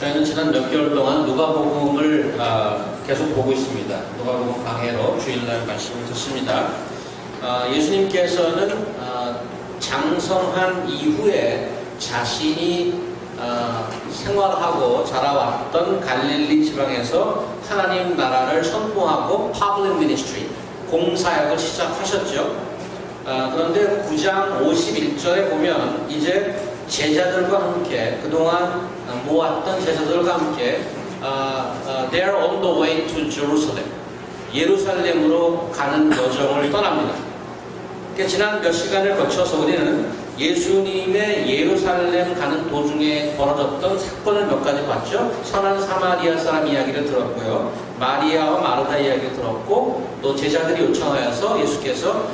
저희는 지난 몇 개월 동안 누가복음을 계속 보고 있습니다. 누가복음 강해로 주일날 말씀을 듣습니다. 예수님께서는 장성한 이후에 자신이 생활하고 자라왔던 갈릴리 지방에서 하나님 나라를 선포하고 public ministry, 공사역을 시작하셨죠. 그런데 9장 51절에 보면 이제 제자들과 함께 그동안 모았던 제자들과 함께 They are on the way to Jerusalem, 예루살렘으로 가는 여정을 떠납니다. 그러니까 지난 몇 시간을 거쳐서 우리는 예수님의 예루살렘 가는 도중에 벌어졌던 사건을 몇 가지 봤죠. 선한 사마리아 사람 이야기를 들었고요, 마리아와 마르다 이야기를 들었고, 또 제자들이 요청하여서 예수께서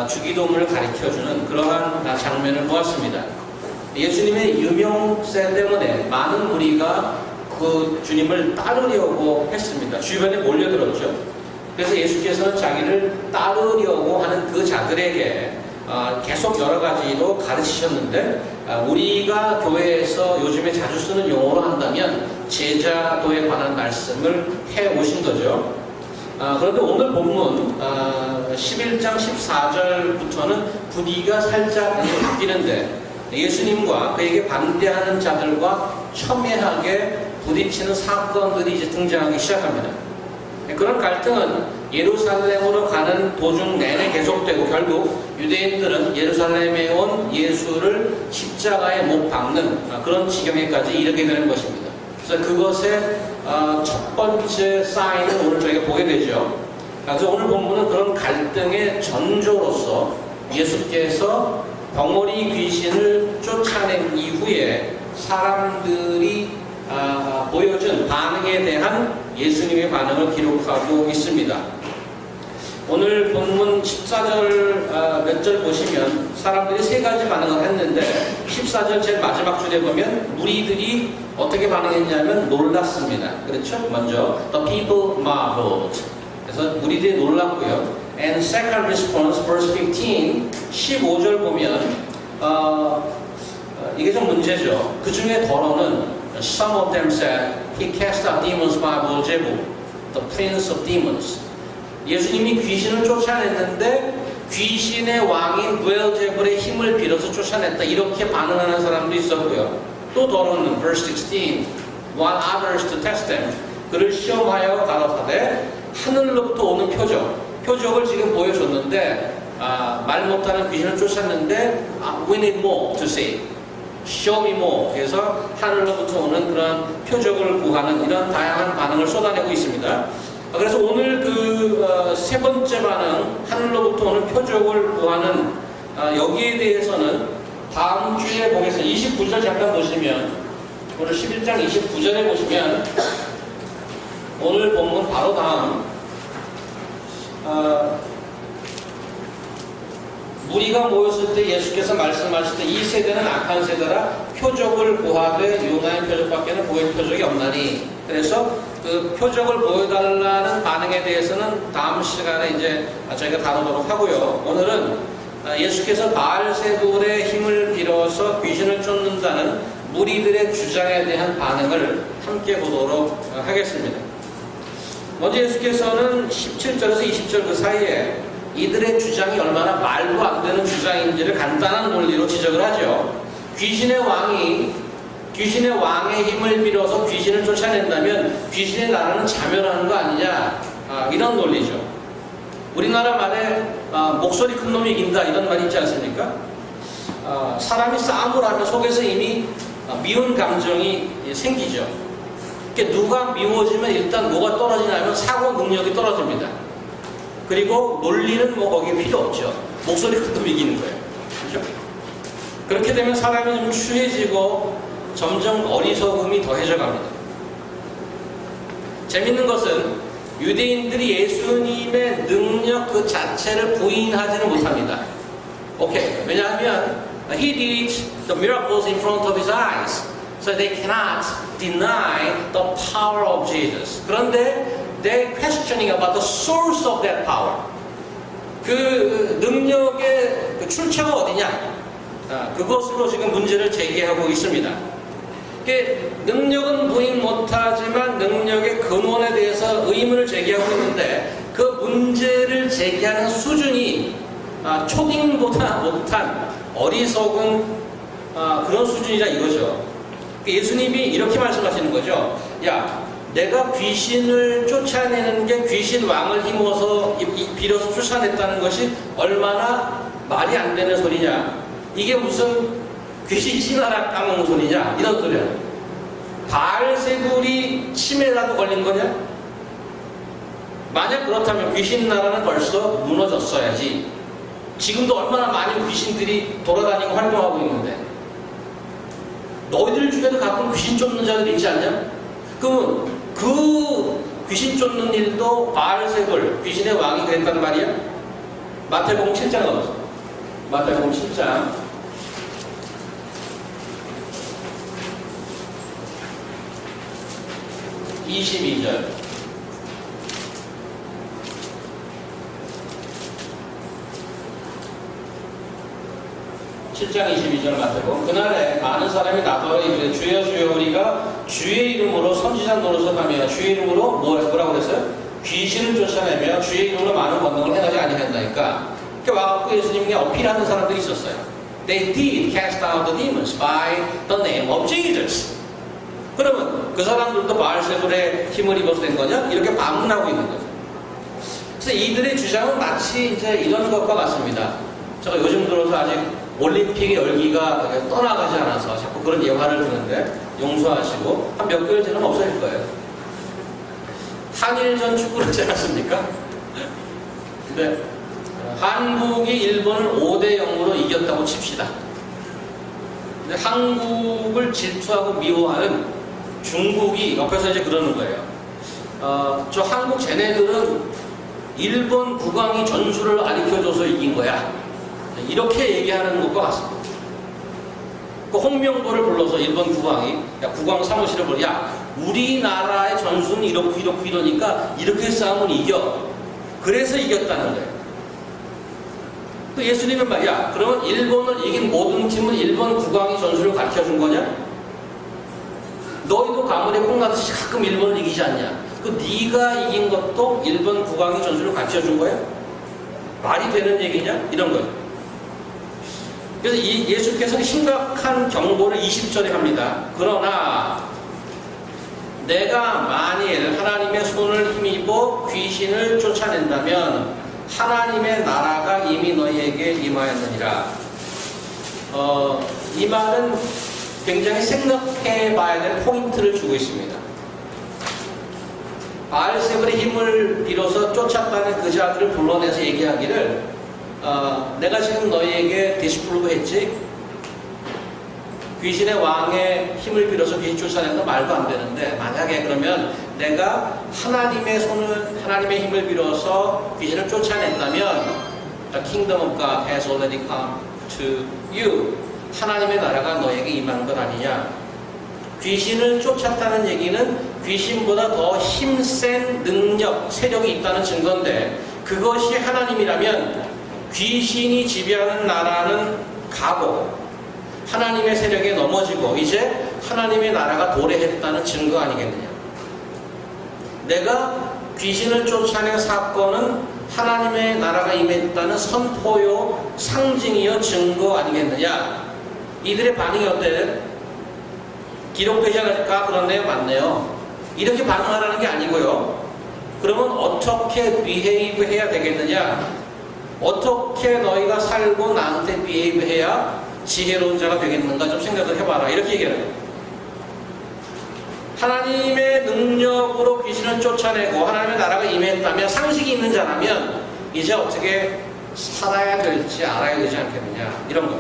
주기도문을 가르쳐주는 그러한 장면을 보았습니다. 예수님의 유명세 때문에 많은 무리가 그 주님을 따르려고 했습니다. 주변에 몰려들었죠. 그래서 예수께서는 자기를 따르려고 하는 그 자들에게 계속 여러 가지로 가르치셨는데, 우리가 교회에서 요즘에 자주 쓰는 용어로 한다면 제자도에 관한 말씀을 해오신 거죠. 그런데 오늘 본문 11장 14절부터는 분위기가 살짝 바뀌는데, 예수님과 그에게 반대하는 자들과 첨예하게 부딪히는 사건들이 이제 등장하기 시작합니다. 그런 갈등은 예루살렘으로 가는 도중 내내 계속되고, 결국 유대인들은 예루살렘에 온 예수를 십자가에 못 박는 그런 지경에까지 이르게 되는 것입니다. 그래서 그것의 첫 번째 사인을 오늘 저희가 보게 되죠. 그래서 오늘 본문은 그런 갈등의 전조로서 예수께서 벙어리 귀신을 쫓아낸 이후에 사람들이 보여준 반응에 대한 예수님의 반응을 기록하고 있습니다. 오늘 본문 14절 몇 절 보시면 사람들이 세 가지 반응을 했는데, 14절 제일 마지막 줄에 보면 무리들이 어떻게 반응했냐면 놀랐습니다. 그렇죠? 먼저 The people marveled. 그래서 무리들이 놀랐고요. And second response, verse 15, 15절 보면 이게 좀 문제죠. 그 중에 더러는 Some of them said, He cast out demons by Beelzebub, the prince of demons. 예수님이 귀신을 쫓아냈는데 귀신의 왕인 부엘제불의 힘을 빌어서 쫓아냈다, 이렇게 반응하는 사람도 있었고요. 또 더러는 verse 16, Want others to test them. 그를 시험하여 가로사대 하늘로부터 오는 표적을 지금 보여줬는데, 말 못하는 귀신을 쫓았는데 We need more to see, show me more. 그래서 하늘로부터 오는 그런 표적을 구하는 이런 다양한 반응을 쏟아내고 있습니다. 그래서 오늘 그 세 번째 반응, 하늘로부터 오는 표적을 구하는 여기에 대해서는 다음 주에 보겠습니다. 29절 잠깐 보시면, 오늘 11장 29절에 보시면 오늘 본문 바로 다음 무리가 모였을 때 예수께서 말씀하실 때 이 세대는 악한 세대라 표적을 구하되 요나의 표적밖에는 보일 표적이 없나니. 그래서 그 표적을 보여달라는 반응에 대해서는 다음 시간에 이제 저희가 다루도록 하고요. 오늘은 예수께서 바알세불의 힘을 빌어서 귀신을 쫓는다는 무리들의 주장에 대한 반응을 함께 보도록 하겠습니다. 먼저 예수께서는 17절에서 20절 그 사이에 이들의 주장이 얼마나 말도 안 되는 주장인지를 간단한 논리로 지적을 하죠. 귀신의 왕의 힘을 빌어서 귀신을 쫓아낸다면 귀신의 나라는 자멸하는 거 아니냐, 이런 논리죠. 우리나라 말에 목소리 큰 놈이 이긴다, 이런 말이 있지 않습니까? 사람이 싸움을 하면 속에서 이미 미운 감정이 생기죠. 그러니까 누가 미워지면 일단 뭐가 떨어지냐면 사고 능력이 떨어집니다. 그리고 논리는 뭐 거기에 필요 없죠. 목소리 큰 놈이 이기는 거예요. 그렇죠? 그렇게 되면 사람이 좀 추해지고 점점 어리석음이 더해져 갑니다. 재밌는 것은 유대인들이 예수님의 능력 그 자체를 부인하지는 못합니다. 오케이. 왜냐하면 He did the miracles in front of his eyes, so they cannot deny the power of Jesus. 그런데 they're questioning about the source of that power. 그 능력의 그 출처가 어디냐? 그것으로 지금 문제를 제기하고 있습니다. 능력은 부인 못하지만 능력의 근원에 대해서 의문을 제기하고 있는데 그 문제를 제기하는 수준이 초딩보다 못한 어리석은 그런 수준이라 이거죠. 예수님이 이렇게 말씀하시는 거죠. 야, 내가 귀신을 쫓아내는 게 귀신 왕을 힘어서 빌어서 쫓아냈다는 것이 얼마나 말이 안 되는 소리냐. 이게 무슨 귀신 신하라 까먹는 소리냐. 이런 소리야. 바알세불이 치매라도 걸린 거냐? 만약 그렇다면 귀신 나라는 벌써 무너졌어야지. 지금도 얼마나 많은 귀신들이 돌아다니고 활동하고 있는데 너희들 중에도 가끔 귀신 쫓는 자들 있지 않냐? 그러면 그 귀신 쫓는 일도 바알세불 귀신의 왕이 그랬단 말이야? 마태복음 7장 나오죠. 마태복음 7장 22절 7장 22절 마태복음. 그날에 많은 사람이 나더러 이르되 주여 주여 우리가 주의 이름으로 선지자 노릇하며 주의 이름으로 뭐라고 그랬어요? 귀신을 쫓아내며 주의 이름으로 많은 권능을 행하지 아니한다니까. 이렇게 와갖고 예수님께 어필하는 사람들이 있었어요. They did cast out the demons by the name of Jesus. 그러면 그 사람들도 바알세불의 힘을 입어서 된 거냐? 이렇게 반문하고 있는 거죠. 그래서 이들의 주장은 마치 이제 이런 것과 같습니다. 제가 요즘 들어서 아직 올림픽의 열기가 떠나가지 않아서 자꾸 그런 예화를 드는데 용서하시고 한 몇 개월 지나면 없어질 거예요. 한일전 축구를 하지 않았습니까? 근데 한국이 일본을 5대 0으로 이겼다고 칩시다. 근데 한국을 질투하고 미워하는 중국이 옆에서 이제 그러는 거예요. 저 한국 쟤네들은 일본 국왕이 전술을 가르쳐줘서 이긴 거야. 이렇게 얘기하는 것과 같습니다. 그 홍명보를 불러서 일본 국왕이 야, 국왕 사무실을 불러 야, 우리나라의 전술은 이렇고 이러니까 이렇게 싸우면 이겨. 그래서 이겼다는 거예요. 또 예수님은 말이야, 그러면 일본을 이긴 모든 팀은 일본 국왕이 전술을 가르쳐준 거냐? 너희도 가문에 콩나듯이 가끔 일본을 이기지 않냐? 그 네가 이긴 것도 일본 국왕이 전술을 가르쳐준 거야? 말이 되는 얘기냐? 이런 거예요. 그래서 예수께서는 심각한 경고를 20절에 합니다. 그러나 내가 만일 하나님의 손을 힘입어 귀신을 쫓아낸다면 하나님의 나라가 이미 너희에게 임하였느니라. 이 말은 굉장히 생각해 봐야 될 포인트를 주고 있습니다. 바알세불의 힘을 빌어서 쫓았다는 그 자들을 불러내서 얘기하기를 내가 지금 너희에게 디스프로브 했지? 귀신의 왕의 힘을 빌어서 귀신 쫓아낸다 말도 안 되는데 만약에 그러면 내가 하나님의 힘을 빌어서 귀신을 쫓아냈다면 The kingdom of God has already come to you. 하나님의 나라가 너에게 임한 것 아니냐? 귀신을 쫓았다는 얘기는 귀신보다 더 힘센 능력, 세력이 있다는 증거인데 그것이 하나님이라면 귀신이 지배하는 나라는 가고 하나님의 세력에 넘어지고 이제 하나님의 나라가 도래했다는 증거 아니겠느냐? 내가 귀신을 쫓아낸 사건은 하나님의 나라가 임했다는 선포요, 상징이요, 증거 아니겠느냐? 이들의 반응이 어때요? 기록되지 않을까? 그런데요, 맞네요. 이렇게 반응하라는 게 아니고요. 그러면 어떻게 behave 해야 되겠느냐? 어떻게 너희가 살고 나한테 behave 해야 지혜로운 자가 되겠는가 좀 생각을 해봐라. 이렇게 얘기해요. 하나님의 능력으로 귀신을 쫓아내고 하나님의 나라가 임했다면 상식이 있는 자라면 이제 어떻게 살아야 될지 알아야 되지 않겠느냐. 이런 거.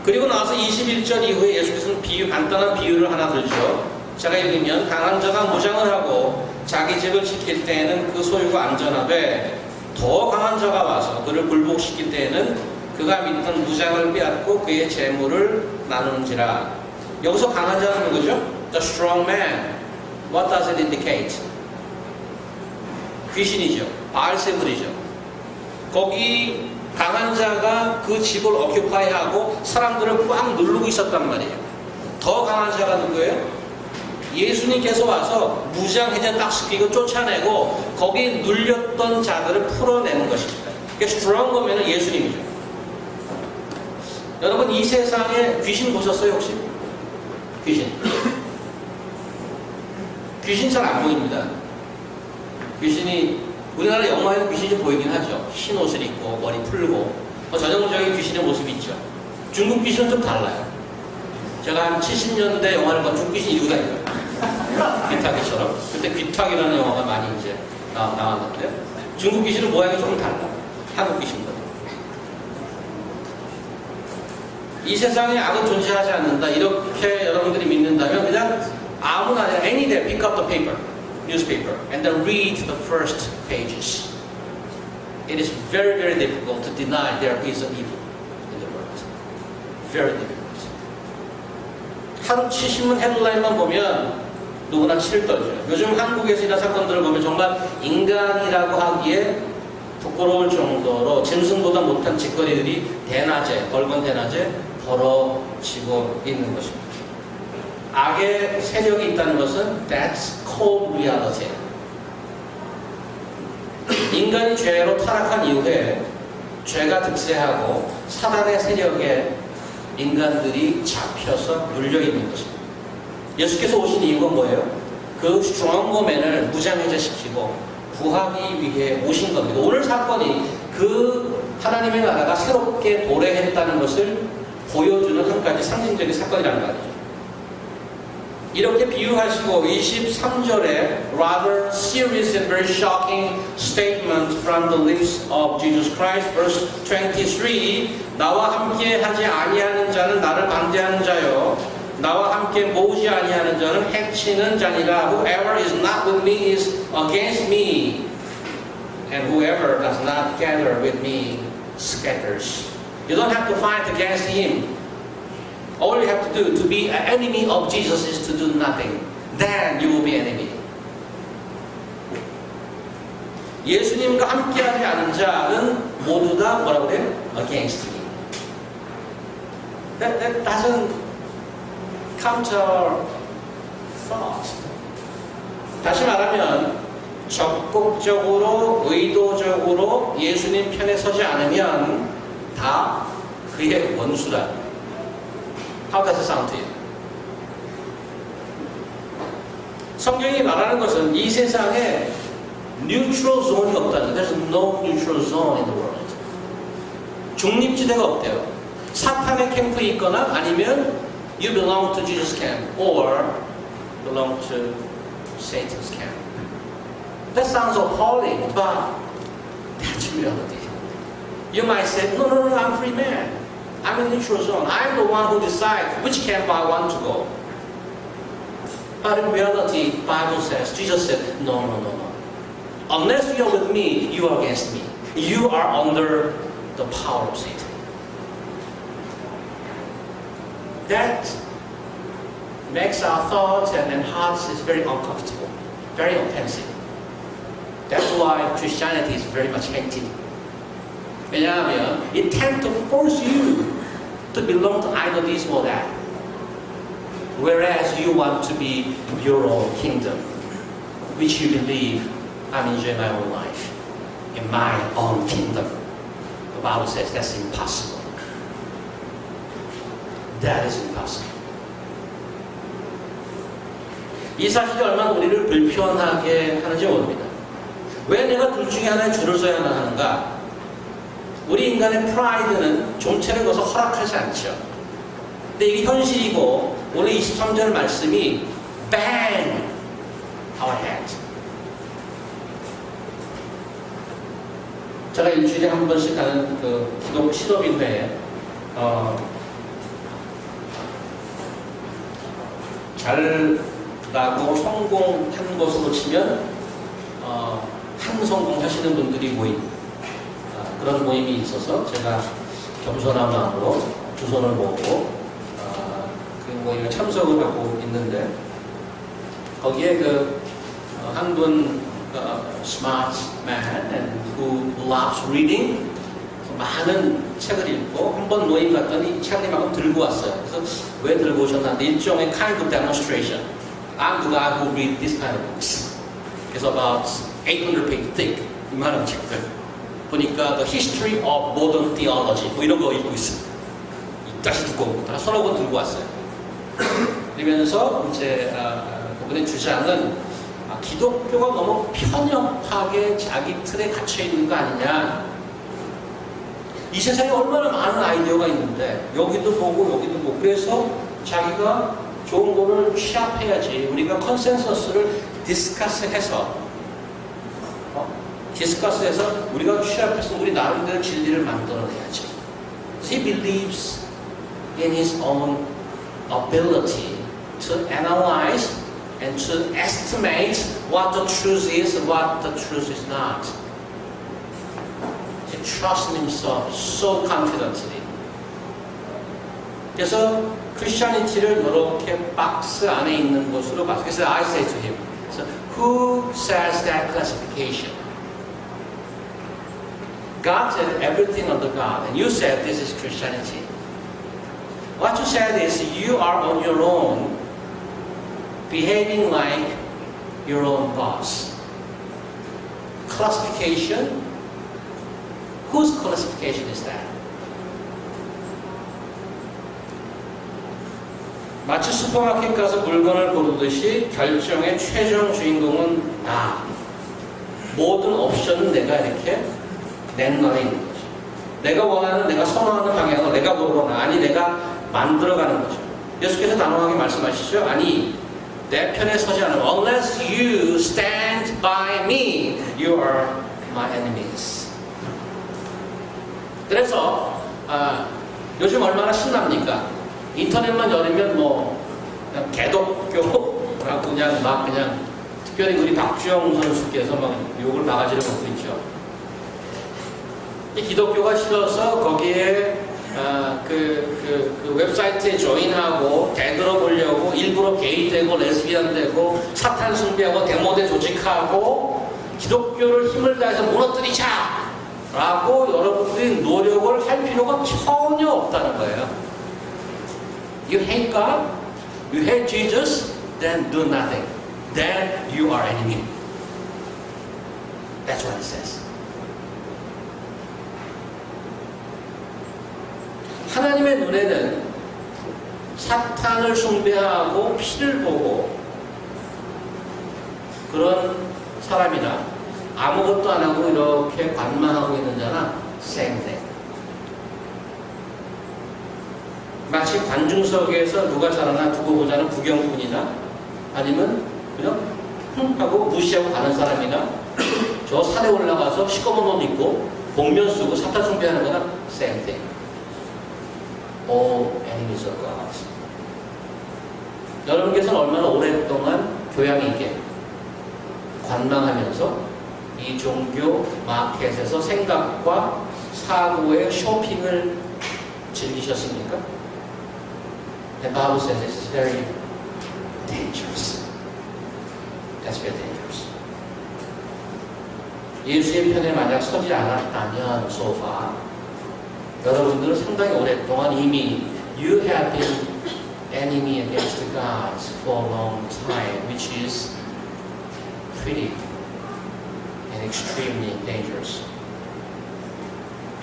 그리고 나서 21절 이후에 예수께서는 간단한 비유를 하나 들죠. 제가 읽으면 강한 자가 무장을 하고 자기 집을 지킬 때에는 그 소유가 안전하되 더 강한 자가 와서 그를 굴복시킬 때에는 그가 믿던 무장을 빼앗고 그의 재물을 나누는지라. 여기서 강한 자는 누구죠? The strong man. What does it indicate? 귀신이죠. 바알세불이죠. 거기 강한 자가 그 집을 어큐파이하고 사람들을 꽉 누르고 있었단 말이에요. 더 강한 자가 누구예요? 예수님께서 와서 무장해제 딱 시키고 쫓아내고 거기 눌렸던 자들을 풀어내는 것입니다. 그러니까 스트롱거맨은 예수님이죠. 여러분 이 세상에 귀신 보셨어요 혹시? 귀신. 귀신 잘 안 보입니다. 귀신이 우리나라 영화에는 귀신이 좀 보이긴 하죠. 흰 옷을 입고 머리 풀고 전형적인 귀신의 모습이 있죠. 중국 귀신은 좀 달라요. 제가 한 70년대 영화를 본 중국 귀신 이루고 다니고요. 귀타기처럼. 그때 귀탁이라는 영화가 많이 이제 나왔는데 중국 귀신은 모양이 조금 달라. 한국 귀신보다. 이 세상에 악은 존재하지 않는다. 이렇게 여러분들이 믿는다면 그냥 아무나 any day pick up the paper, newspaper, and then read the first pages. It is very, very difficult to deny there is an evil in the world. Very difficult. 하루치 신문 헤드라인만 보면 누구나 치를 떨죠. 요즘 한국에서 이런 사건들을 보면 정말 인간이라고 하기에 부끄러울 정도로 짐승보다 못한 짓거리들이 대낮에, 벌건 대낮에 벌어지고 있는 것입니다. 악의 세력이 있다는 것은 that's cold reality. 인간이 죄로 타락한 이후에 죄가 득세하고 사단의 세력에 인간들이 잡혀서 눌려있는 것입니다. 예수께서 오신 이유가 뭐예요? 그 스트롱거맨을 무장해제시키고 구하기 위해 오신 겁니다. 오늘 사건이 그 하나님의 나라가 새롭게 도래했다는 것을 보여주는 한 가지 상징적인 사건이라는 말이죠. 이렇게 비유하시고 23절에 rather serious and very shocking statement from the lips of Jesus Christ, verse 23, 나와 함께 하지 아니하는 자는 나를 반대하는 자요, 나와 함께 모으지 아니하는 자는 해치는 자니라. Whoever is not with me is against me, and whoever does not gather with me scatters. You don't have to fight against him. All you have to do to be an enemy of Jesus is to do nothing. Then you will be enemy. 예수님과 함께하지 않은 자는 모두 다 뭐라고 그래요? Against him. That doesn't come to our thought. 다시 말하면 적극적으로 의도적으로 예수님 편에 서지 않으면 다 그의 원수다. How does it sound to you? 성경이 말하는 것은 이 세상에 neutral zone이 없다는. There's no neutral zone in the world. 중립지대가 없대요. 사탄의 캠프에 있거나 아니면 you belong to Jesus camp or belong to Satan's camp. That sounds appalling, but that's reality. You might say, no, I'm a free man. I'm in neutral zone. I'm the one who decides which camp I want to go. But in reality, the Bible says, Jesus said, no. Unless you are with me, you are against me. You are under the power of Satan. That makes our thoughts and hearts is very uncomfortable, very offensive. That's why Christianity is very much hated. 왜냐하면 it tends to force you to belong to either this or that, whereas you want to be your own kingdom, which you believe I'm enjoying my own life in my own kingdom. The Bible says that's impossible. That is impossible. 이 사실이 얼마나 우리를 불편하게 하는지 모릅니다. 왜 내가 둘 중에 하나에 줄을 서야만 하는가? 우리 인간의 프라이드는 정체를 거서 허락하지 않죠. 근데 이게 현실이고 오늘 23절 말씀이 bang our head. 제가 일주일에 한 번씩 하는 그 기독 실업인회에 잘나고 성공한 것으로 치면 한 성공하시는 분들이 모인 그런 모임이 있어서 제가 겸손한 마음으로 두 손을 모으고 그 모임에 참석을 하고 있는데 거기에 그 한 분 smart man and who loves reading 많은 책을 읽고 한 번 모임 갔더니 이 책을 막 들고 왔어요. 그래서 왜 들고 오셨나는데 일종의 kind of demonstration. I'm the guy who read this kind of books. 그래서 about 800 page thick 이만한 책들 보니까 The History of Modern Theology 뭐 이런 거 읽고 있어요. 다시 두꺼운 거 서너 번 들고 왔어요. 그러면서 이제 그분의 주장은 기독교가 너무 편협하게 자기 틀에 갇혀 있는 거 아니냐. 이 세상에 얼마나 많은 아이디어가 있는데 여기도 보고 여기도 보고 그래서 자기가 좋은 거를 취합해야지. 우리가 컨센서스를 디스커스해서 우리가 취합해서 우리 나름대로 진리를 만들어내야지. He believes in his own ability to analyze and to estimate what the truth is and what the truth is not. He trusts in himself so confidently. 그래서 크리스천리티를 이렇게 박스 안에 있는 것으로 봤어요. 그래서 I say to him, so who says that classification? God said everything under God, and you said this is Christianity. What you said is you are on your own, behaving like your own boss. Classification? Whose classification is that? 마치 슈퍼마켓 가서 물건을 고르듯이 결정의 최종 주인공은 나. 모든 옵션은 내가 이렇게 내 눈에 있는 거죠. 내가 원하는, 내가 선호하는 방향을 내가 고르거나 아니 내가 만들어가는 거죠. 예수께서 단호하게 말씀하시죠. 아니 내 편에 서지 않으면 unless you stand by me, you are my enemies. 그래서 요즘 얼마나 신납니까? 인터넷만 열으면 뭐 그냥 개독교라고 그냥 특별히 우리 박주영 선수께서 막 욕을 바가지를 먹고 있죠. 이 기독교가 싫어서 거기에 그 웹사이트에 조인하고 되돌아보려고 일부러 게이 되고 레즈비언 되고 사탄 숭배하고 데모대 조직하고 기독교를 힘을 다해서 무너뜨리자 라고 여러분들이 노력을 할 필요가 전혀 없다는 거예요. You hate God, you hate Jesus, then do nothing. Then you are enemy. That's what it says. 하나님의 눈에는 사탄을 숭배하고 피를 보고 그런 사람이나 아무것도 안 하고 이렇게 관망하고 있는 자나 same thing. 마치 관중석에서 누가 잘하나 두고 보자는 구경꾼이나 아니면 그냥 하고 무시하고 가는 사람이나 저 산에 올라가서 시꺼먼 옷 입고 복면 쓰고 사탄 숭배하는 거나 same thing. All enemies of God. 여러분께서는 얼마나 오랫동안 교양 있게 관망하면서 이 종교 마켓에서 생각과 사고의 쇼핑을 즐기셨습니까? The Bible says it's very dangerous. That's very dangerous. 예수의 편에 만약 서지 않았다면 so far 여러분들은 상당히 오랫동안 이미 you have been enemy against the gods for a long time, which is pretty and extremely dangerous.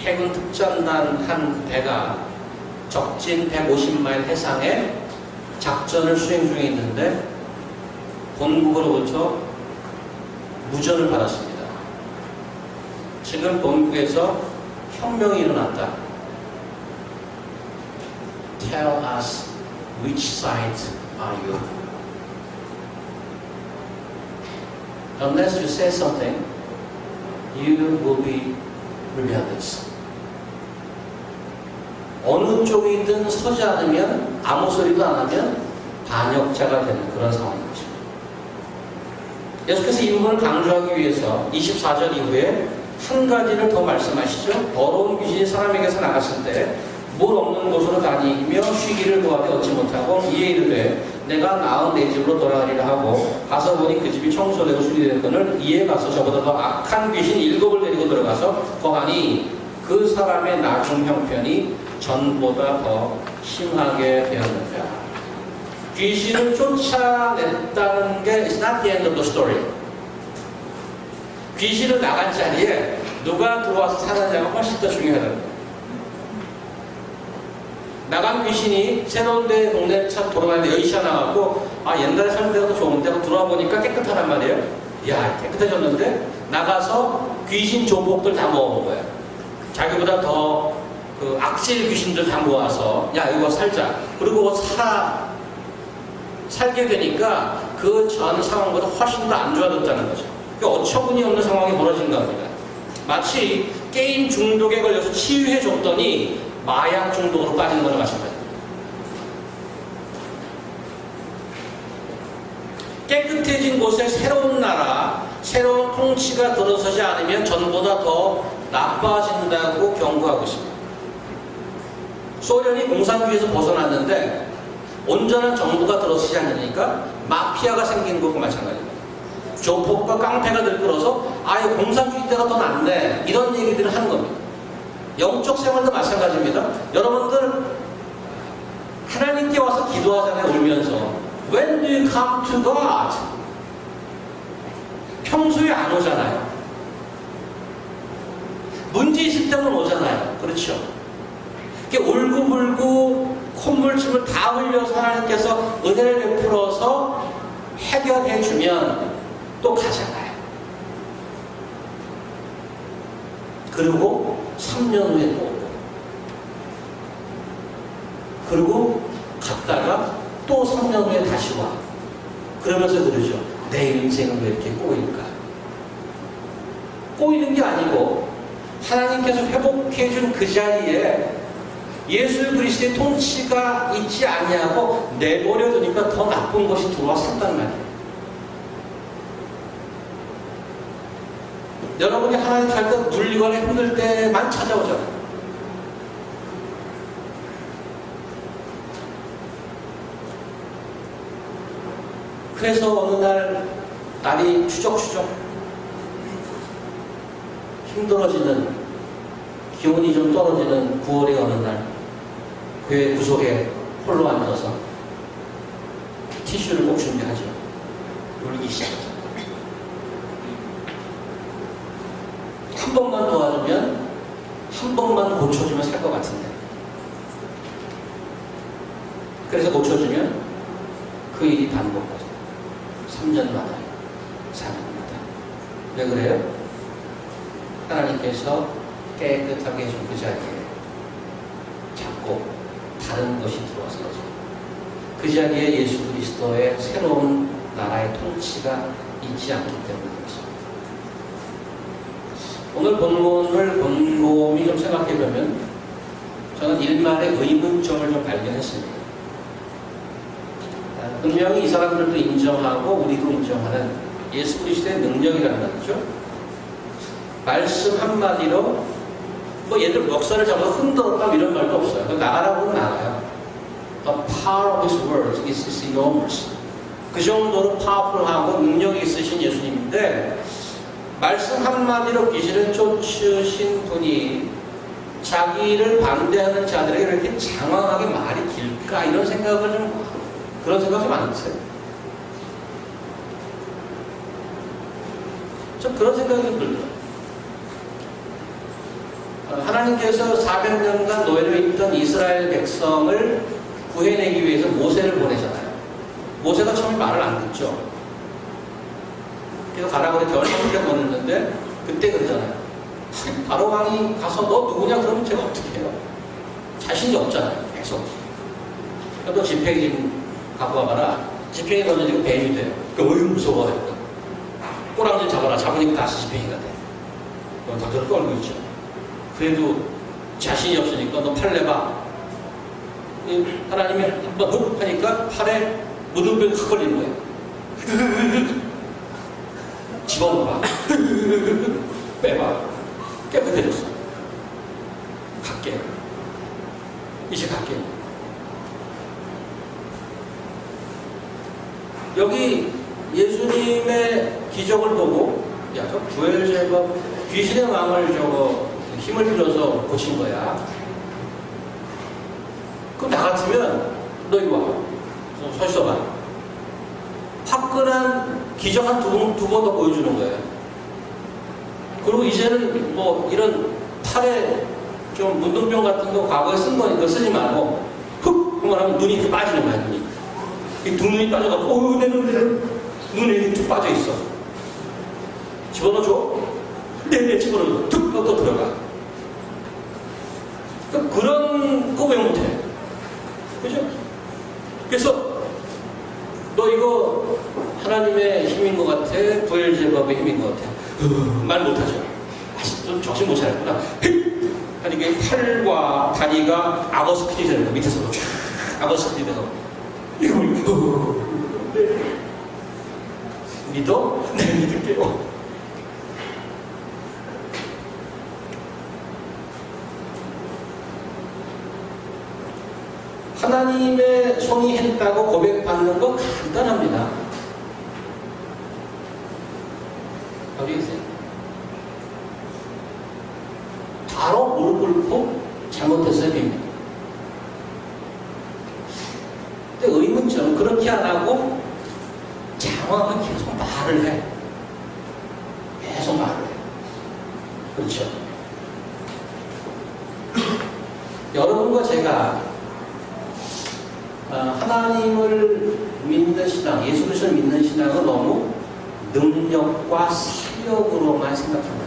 해군 특전단 한 배가 적진 150마일 해상에 작전을 수행 중에 있는데 본국으로부터 무전을 받았습니다. 지금 본국에서 혁명이 일어났다. Tell us which side are you? Unless you say something, you will be rebellious. 어느 쪽이든 서지 않으면 아무 소리도 안 하면 반역자가 되는 그런 상황인 것입니다. 예수께서 이 부분을 강조하기 위해서 24절 이후에 한 가지를 더 말씀하시죠. 더러운 귀신이 사람에게서 나갔을 때 물 없는 곳으로 다니며 쉬기를 구하되 얻지 못하고 이에 이르되 내가 나은 내 집으로 돌아가리라 하고 가서 보니 그 집이 청소되고 수리되었거늘 이에 가서 저보다 더 악한 귀신 7을 데리고 들어가서 거하니 그 사람의 나중 형편이 전보다 더 심하게 되었는가. 귀신을 쫓아냈다는 게 It's not the end of the story. 귀신을 나간 자리에 누가 들어와서 사느냐가 훨씬 더 중요하다. 나간 귀신이 새로운 데 동네 차 돌아다니는데 여의시가 나가고 아 옛날에 살 때가 더 좋은데 하고 들어와 보니까 깨끗하단 말이에요. 야 깨끗해졌는데 나가서 귀신 조폭들 다 모아온 거야. 자기보다 더 그 악질 귀신들 다 모아서 야 이거 살자. 그리고 살게 되니까 그 전 상황보다 훨씬 더 안 좋아졌다는 거죠. 그러니까 어처구니 없는 상황이 벌어진 겁니다. 마치 게임 중독에 걸려서 치유해 줬더니 마약 중독으로 빠지는 거나 마찬가지입니다. 깨끗해진 곳에 새로운 나라, 새로운 통치가 들어서지 않으면 전보다 더 나빠진다고 경고하고 있습니다. 소련이 공산주의에서 벗어났는데 온전한 정부가 들어서지 않으니까 마피아가 생긴 것과 마찬가지입니다. 조폭과 깡패가 들끓어서 아예 공산주의 때가 더 낫네 이런 얘기들을 하는 겁니다. 영적 생활도 마찬가지입니다. 여러분들 하나님께 와서 기도하잖아요. 울면서 When do you come to God? 평소에 안 오잖아요. 문제 있을 때만 오잖아요. 그렇죠? 이렇게 울고불고 콧물침을 다 흘려서 하나님께서 은혜를 베풀어서 해결해 주면 또 가잖아요. 그리고 3년 후에 또 오고 그리고 갔다가 또 3년 후에 다시 와. 그러면서 그러죠. 내 인생은 왜 이렇게 꼬일까? 꼬이는 게 아니고 하나님께서 회복해 준 그 자리에 예수 그리스도의 통치가 있지 아니하고 내버려 두니까 더 나쁜 것이 들어와 샀단 말이에요. 여러분이 하나님 잘 때 눌리거나 힘들 때만 찾아오잖아요. 그래서 어느 날이 추적추적 힘들어지는 기온이 좀 떨어지는 9월의 어느 날 교회 구석에 홀로 앉아서 티슈를 꼭 준비하죠. 울기 시작하죠. 한 번만 도와주면 한 번만 고쳐주면 살 것 같은데 그래서 고쳐주면 그 일이 반복하죠. 3년마다 4년마다 왜 그래요? 하나님께서 깨끗하게 해준 그 자리에 자꾸 다른 것이 들어와서 그 자리에 예수 그리스도의 새로운 나라의 통치가 있지 않기 때문입니다. 오늘 본문을 곰곰이 좀 생각해보면 저는 일말의 의문점을 좀 발견했습니다. 분명히 이 사람들도 인정하고 우리도 인정하는 예수 그리스도의 능력이라는 말이죠. 말씀 한마디로 뭐 얘들 역사를 잡아서 흔들었다 이런 말도 없어요. 나가라고 하면 나가요. The power of His word is enormous. 그 정도로 파워풀하고 능력이 있으신 예수님인데 말씀 한마디로 귀신을 쫓으신 분이 자기를 반대하는 자들에게 이렇게 장황하게 말이 길까 이런 생각을 좀 그런 생각이 좀 안 드세요? 좀 그런 생각이 좀 들더라고요. 하나님께서 400년간 노예로 있던 이스라엘 백성을 구해내기 위해서 모세를 보내잖아요. 모세가 처음에 말을 안 듣죠. 그래서 가라고 그래 결국에 보냈는데 그때 그러잖아요. 바로 왕이 가서 너 누구냐 그러면 제가 어떻게 해요? 자신이 없잖아요. 계속. 너 지팡이 좀 갖고 와봐라. 지팡이 던져지고 뱀이 돼요. 그러니까 어휴 무서워. 꼬랑지 잡아라. 잡으니까 다시 지팡이가 돼. 너 다들 떨고 있죠. 그래도 자신이 없으니까 너 팔 내봐. 하나님이 한번 훅 하니까 팔에 무릎에 확 걸리는 거예요. 집어넣어봐. 빼봐. 깨끗해졌어. 갈게. 이제 갈게. 여기 예수님의 기적을 보고 야, 저 부엘제법 귀신의 왕을 저거 힘을 빌려서 고친 거야. 그럼 나 같으면 너 이리 와. 서 있어봐. 화끈한 기적 한 두 번 더 보여주는 거예요. 그리고 이제는 뭐 이런 팔에 좀 문둥병 같은 거 과거에 쓴 거니까 쓰지 말고 훅! 그만 하면 눈이 이렇게 빠지는 거야, 눈이. 이 두 눈이 빠져갖고, 어우, 내 눈에 이렇게 툭 빠져있어. 집어넣어줘? 네, 집어넣어. 툭! 또 들어가. 그러니까 그런 거 왜 못해? 그죠? 그래서 너 이거 하나님의 힘인 것 같아? 부엘제밥의 힘인 것 같아? 말 못하죠. 좀 정신 못 차렸구나. 하니 이게 팔과 다리가 악어 스킬이 되는 거야. 밑에서도 쫙 악어 스킬이 돼서 이거 믿어? 네, 믿을게요. 하나님의 손이 했다고 고백받는 거 간단합니다. 어디 계세요? 바로 무릎 꿇고 잘못했어요, 빕니다. 근데 의문점 그렇게 안 하고 장황하게 계속 말을 해. 계속 말을 해. 그렇죠? 여러분과 제가 하나님을 믿는 신앙, 예수 그리스도를 믿는 신앙은 너무 능력과 사력으로만 생각합니다.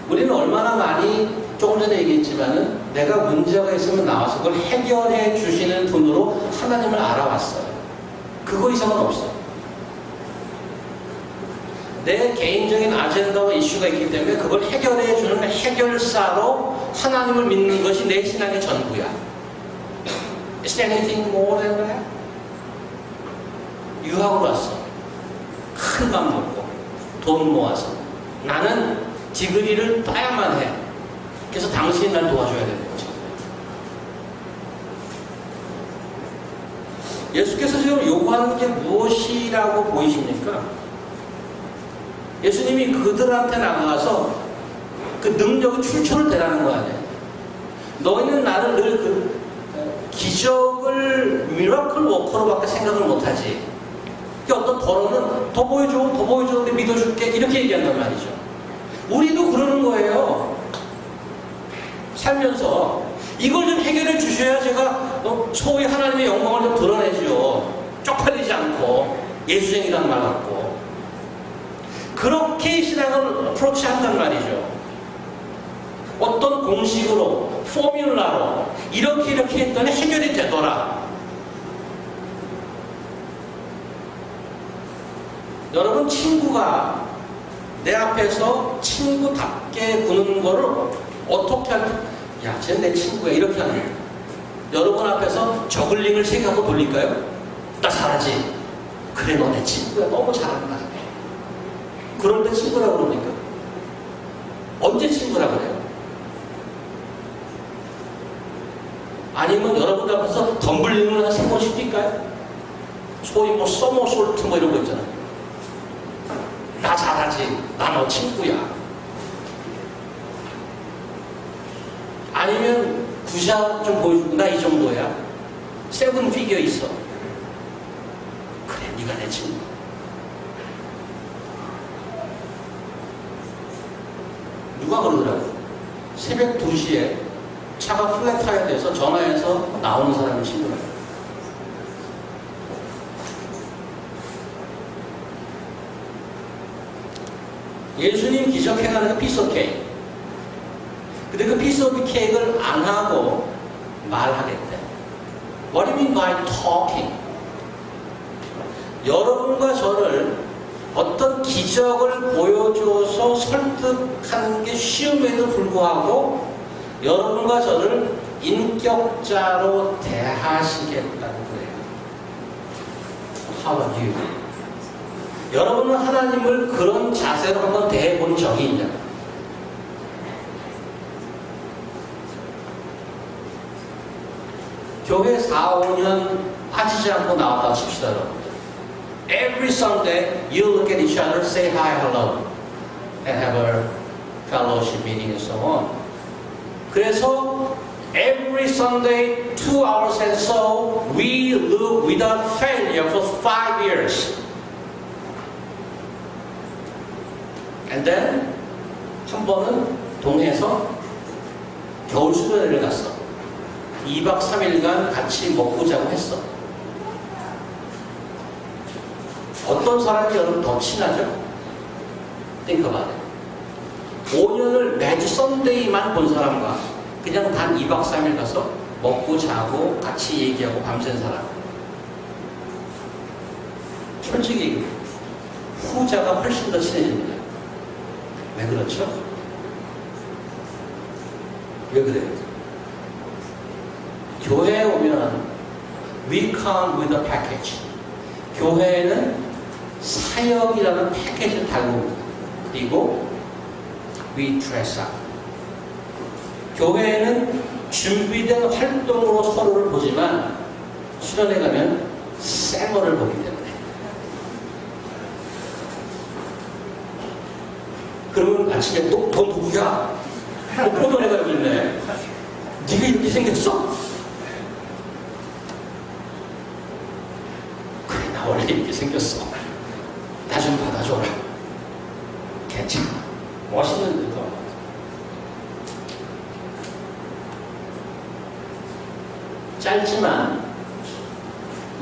우리는 얼마나 많이 조금 전에 얘기했지만은 내가 문제가 있으면 나와서 그걸 해결해 주시는 분으로 하나님을 알아왔어요. 그거 이상은 없어. 내 개인적인 아젠다와 이슈가 있기 때문에 그걸 해결해 주는 해결사로 하나님을 믿는 것이 내 신앙의 전부야. Is there anything more than that? 유학으로 왔어. 큰 맘 먹고 돈 모아서 나는 디그리를 따야만 해. 그래서 당신이 날 도와줘야 되는 거죠. 예수께서 지금 요구하는 게 무엇이라고 보이십니까? 예수님이 그들한테 나가서 그 능력의 출처를 대라는 거 아니에요. 너희는 나를 늘 그 기적을 미라클 워커로밖에 생각을 못하지. 어떤 더러는 더 보여줘 근데 믿어줄게 이렇게 얘기한단 말이죠. 우리도 그러는 거예요. 살면서 이걸 좀 해결해 주셔야 제가 소위 하나님의 영광을 좀 드러내죠. 쪽팔리지 않고 예수쟁이란 말 같고 그렇게 신앙을 어프로치 한단 말이죠. 어떤 공식으로 포뮬라로 이렇게 했더니 해결이 되더라. 여러분 친구가 내 앞에서 친구답게 구는 거를 어떻게 하면 야, 쟤는 내 친구야 이렇게 하는 거예요. 여러분 앞에서 저글링을 3개하고 돌릴까요? 나 잘하지? 그래 너 내 친구야 너무 잘한다. 그럴 때 친구라고 그럽니까? 언제 친구라고 그래요? 아니면 여러분 앞에서 덤블링을 한 3번씩 뛸까요? 소위 뭐 서머솔트 뭐 이런 거 있잖아요. 나 잘하지? 나 너 친구야. 아니면 구샷 좀 보여주고 나 이 정도야. 7 피겨 있어. 그래 네가 내 친구. 누가 그러더라고. 새벽 2시에 차가 플랫타이어 돼서 전화해서 나오는 사람이 친구라고. 예수님 기적 행하는 그 피스 오브 케이크. 근데 그 피스 오브 케이크를 안 하고 말하겠대. What do you mean by talking? 여러분과 저를 어떤 기적을 보여줘서 설득하는 게 쉬움에도 불구하고 여러분과 저를 인격자로 대하시겠다는 거예요. How about you? 여러분은 하나님을 그런 자세로 한번 대해본 적이 있냐? 교회 4, 5년 빠지지 않고 나왔다 칩시다 여러분. Every Sunday you look at each other, say hi, hello. and have a fellowship meeting and so on. 그래서 every Sunday 2 hours and so we live without failure for 5 years. And then 한 번은 동해에서 겨울 수련회를 갔어. 2박 3일간 같이 먹고 자고 했어. 어떤 사람이 여러분 더 친하죠? Think about it. 5년을 매주 썬데이만 본 사람과 그냥 단 2박 3일 가서 먹고 자고 같이 얘기하고 밤샌 사람. 솔직히 후자가 훨씬 더 친해집니다. 왜 그렇죠? 왜 그래요? 교회에 오면 we come with a package. 교회에는 사역이라는 패키지를 달고 옵니다. 그리고 we dress up. 교회에는 준비된 활동으로 서로를 보지만 수련회 가면 쌩얼을 보기 때문에. 그러면 아침에 너 누구야? 보던 애가 여기 있네. 네가 이렇게 생겼어? 그래, 나 원래 이렇게 생겼어. 나 좀 받아줘라. 괜찮아. 멋있는 데도. 짧지만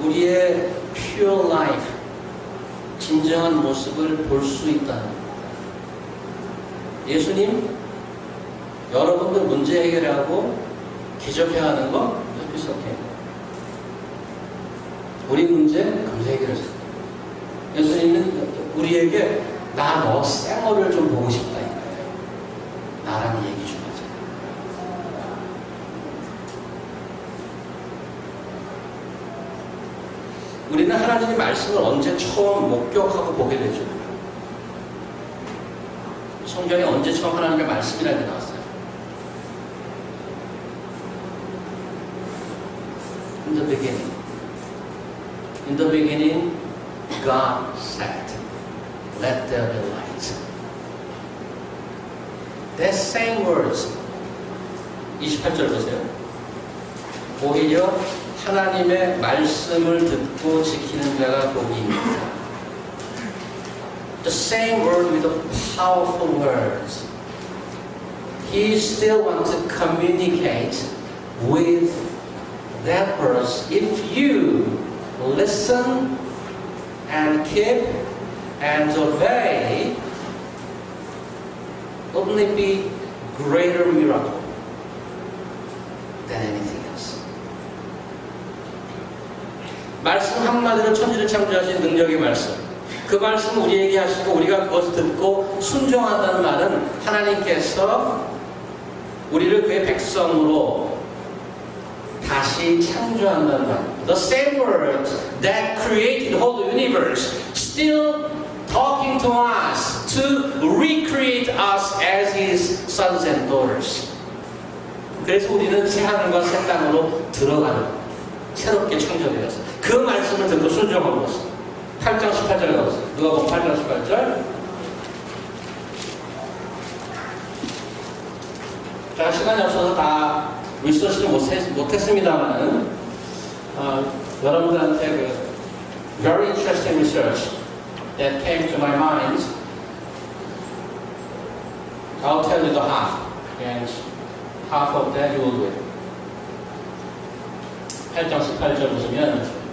우리의 pure life, 진정한 모습을 볼 수 있다는 것. 예수님, 여러분들 문제 해결하고 기적해야 하는 거 비슷해. 우리 문제 감사 해결하세요. 예수님은 우리에게 나 너 쌩얼을 좀 보고 싶다 이거예요. 나랑 얘기 좀 하자. 우리는 하나님의 말씀을 언제 처음 목격하고 보게 되죠? 성경에 언제 처음 하나님의 말씀이라는 게 나왔어요? In the beginning. In the beginning, God said, let there be light. That same words. 28절 보세요. 오히려 하나님의 말씀을 듣고 지키는 자가 복이 있다. The same word with the powerful words. He still wants to communicate with that person. If you listen and keep and obey, wouldn't it be greater miracle than anything else? 말씀 한마디로 천지를 창조하신 능력의 말씀. 그 말씀 우리에게 하시고 우리가 그것을 듣고 순종한다는 말은 하나님께서 우리를 그의 백성으로 다시 창조한다는 말. The same word that created the whole universe still talking to us to recreate us as His sons and daughters. 그래서 우리는 새 하늘과 새 땅으로 들어가는 새롭게 창조되어서 그 말씀을 듣고 순종하고 있습니다. 8장 18절에 나왔어요. 누가 보면 8장 18절. 자, 시간이 없어서 다 리서치를 못했습니다만은 여러분들한테 그 very interesting research that came to my mind. I'll tell you the half, and half of that you will do it. 8장 18절 보시면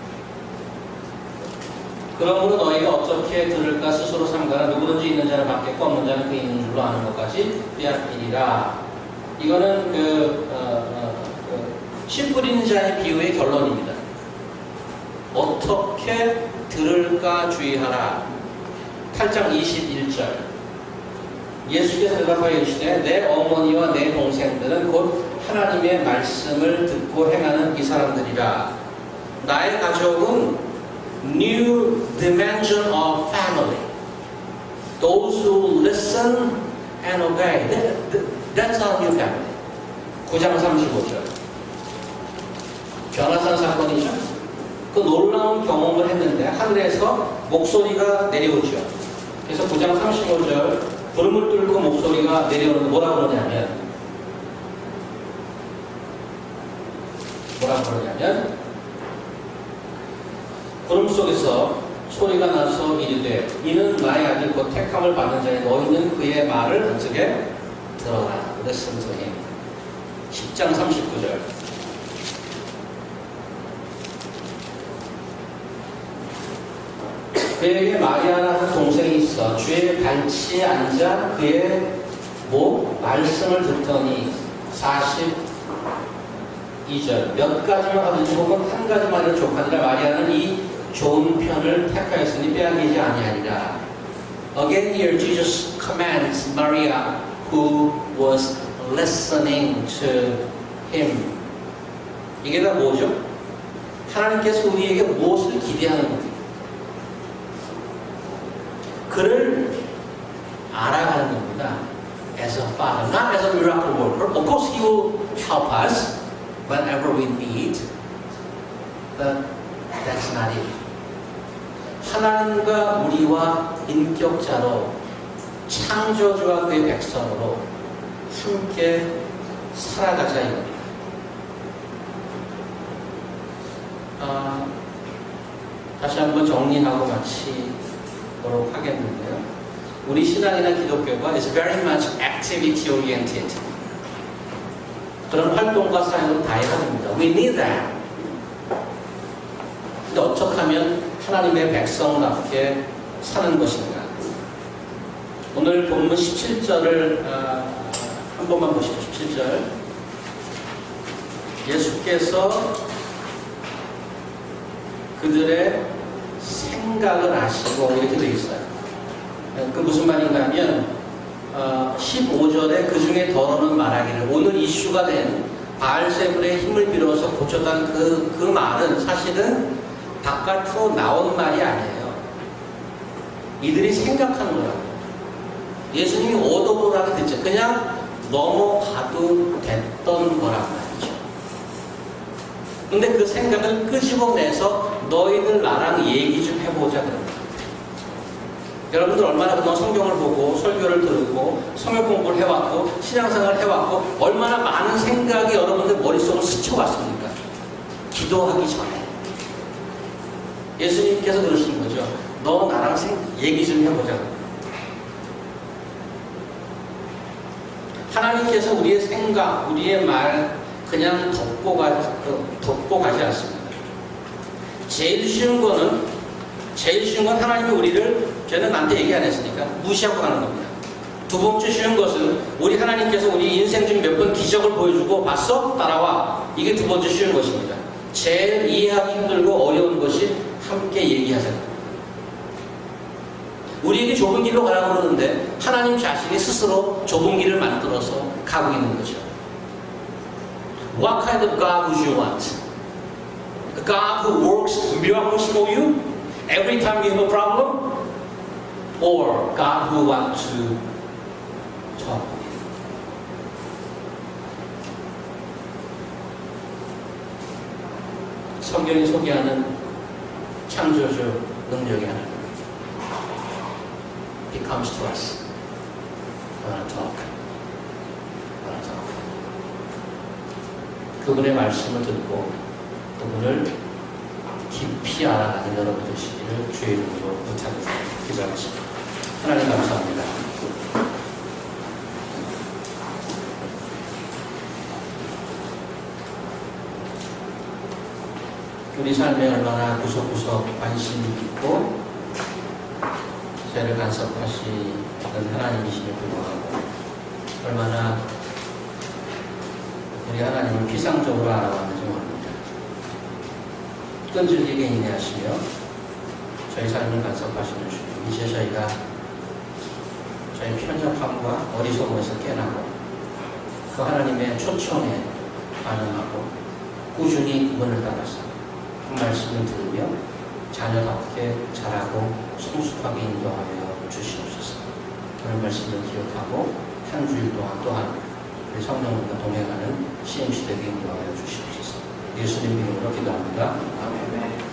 그러므로 너희가 어떻게 들을까 스스로 삼가라. 누구든지 있는 자는 받겠고 없는 자는 그 있는 줄로 아는 것까지 빼앗기리라. 이거는 씨 뿌리는 자의 비유의 결론입니다. 어떻게 들을까 주의하라. 8장 21절. 예수께서 대답하여 이르시되 내 어머니와 내 동생들은 곧 하나님의 말씀을 듣고 행하는 이 사람들이라. 나의 가족은 new dimension of family. Those who listen and obey. That's our new family. 9장 35절. 변화산 사건이죠. 그 놀라운 경험을 했는데 하늘에서 목소리가 내려오죠. 그래서 9장 35절 구름을 뚫고 목소리가 내려오는데 뭐라 그러냐면 구름 속에서 소리가 나서 이르되 이는 나의 아들 곧 택함을 받는 자니 너희는 그의 말을 어떻게 들어라. Listen to him. 10장 39절. 그에게 마리아라는 동생이 있어 주의 발치에 앉아 그의 말씀을 듣더니 42절 몇 가지만 하든지 혹은 한 가지만을 족하니라. 마리아는 이 좋은 편을 택하였으니 빼앗기지 아니하리라. Again here Jesus commands Maria who was listening to him. 이게 다 뭐죠? 하나님께서 우리에게 무엇을 기대하는 겁니까? 그를 알아가는 겁니다. As a father, not as a miracle worker. Of course, he will help us whenever we need, but that's not it. 하나님과 우리와 인격자로 창조주와 그의 백성으로 함께 살아가자 이겁니다. 다시 한번 정리하고 마치도록 하겠는데요. 우리 신앙이나 기독교가 is very much activity oriented. 그런 활동과 사역을 다 해야 됩니다. We need that. 근데 어떻게 하면 하나님의 백성답게 사는 것인가? 오늘 본문 17절을 한 번만 보시죠. 17절. 예수께서 그들의 생각을 아시고 이렇게 되어 있어요. 그 무슨 말인가 하면 15절에 그 중에 더러는 말하기를 오늘 이슈가 된 바알세불의 힘을 빌어서 고쳤다는 그 말은 사실은 바깥으로 나온 말이 아니에요. 이들이 생각하는 거라고. 예수님이 오더보라고 듣죠. 그냥 넘어가도 됐던 거란 말이죠. 근데 그 생각을 끄집어내서 너희들 나랑 얘기 좀 해보자 그런 거예요. 여러분들 얼마나 그동안 성경을 보고 설교를 들고 성역 공부를 해왔고 신앙생활을 해왔고 얼마나 많은 생각이 여러분들 머릿속을 스쳐왔습니까? 기도하기 전에 예수님께서 그러시는 거죠. 너 나랑 얘기 좀 해보자. 하나님께서 우리의 생각, 우리의 말 그냥 덮고 가지 않습니다. 제일 쉬운 건 하나님이 우리를 쟤는 나한테 얘기 안 했으니까 무시하고 가는 겁니다. 두 번째 쉬운 것은 우리 하나님께서 우리 인생 중에 몇 번 기적을 보여주고 봤어? 따라와. 이게 두 번째 쉬운 것입니다. 제일 이해하기 힘들고 어려운 것이 함께 얘기하자. 우리에게 좁은 길로 가라고 그러는데 하나님 자신이 스스로 좁은 길을 만들어서 가고 있는 거죠. What kind of God would you want? A God who works miracles for you every time you have a problem? Or God who wants to talk with you? 성경이 소개하는 창조주 능력이 하나. He comes to us. I want to talk. I want to talk. 그분의 말씀을 듣고 그분을 깊이 알아가는 여러분 되시기를 주의 이름으로 부탁드립니다. 기도하겠습니다. 하나님 감사합니다. 우리 삶에 얼마나 구석구석 관심이 있고 죄를 간섭하시는 하나님이심에 불구하고 얼마나 우리 하나님을 피상적으로 알아가는지 모릅니다. 끈질기게 인내하시며 저희 삶을 간섭하시는 주님, 이제 저희가 저희 편협함과 어리석음에서 깨나고 그 하나님의 초청에 반응하고 꾸준히 그분을 따라서 그 말씀을 들으며 자녀답게 자라고 성숙하게 인도하여 주시옵소서. 오늘 말씀을 기억하고 한 주일 동안 또한 우리 성령님과 동행하는 CMC 되게 인도하여 주시옵소서. 예수님 이름으로 기도합니다. 아멘.